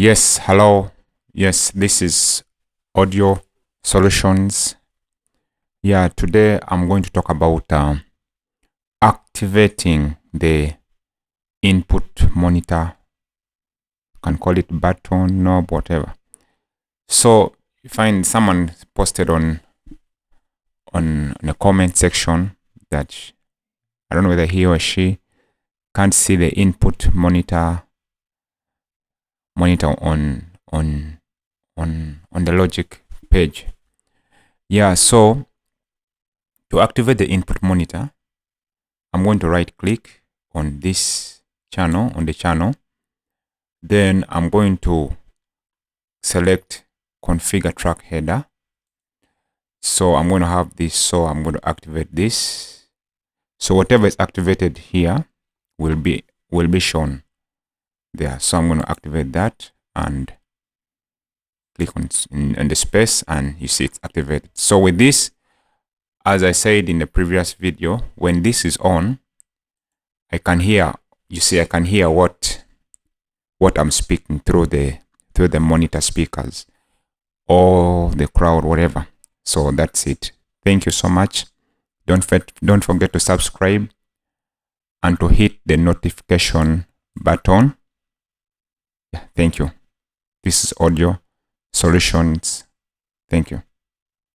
Yes, hello. Yes, this is Audio Solutions. Yeah, today I'm going to talk about activating the input monitor. You can call it button, knob, whatever. So you find someone posted on the comment section that I don't know whether he or she can't see the input monitor on the logic page. Yeah, so to activate the input monitor, I'm going to right click on this channel, on the channel. Then I'm going to select configure track header. So I'm going to have this. So I'm going to activate this. So whatever is activated here will be shown there. So I'm going to activate that and click on the space, and you see it's activated. So with this, as I said in the previous video, when this is on, I can hear, you see, I can hear what I'm speaking through the monitor speakers or the crowd, whatever. So that's it. Thank you so much. Don't forget to subscribe and to hit the notification button. Yeah, thank you. This is Audio Solutions. Thank you.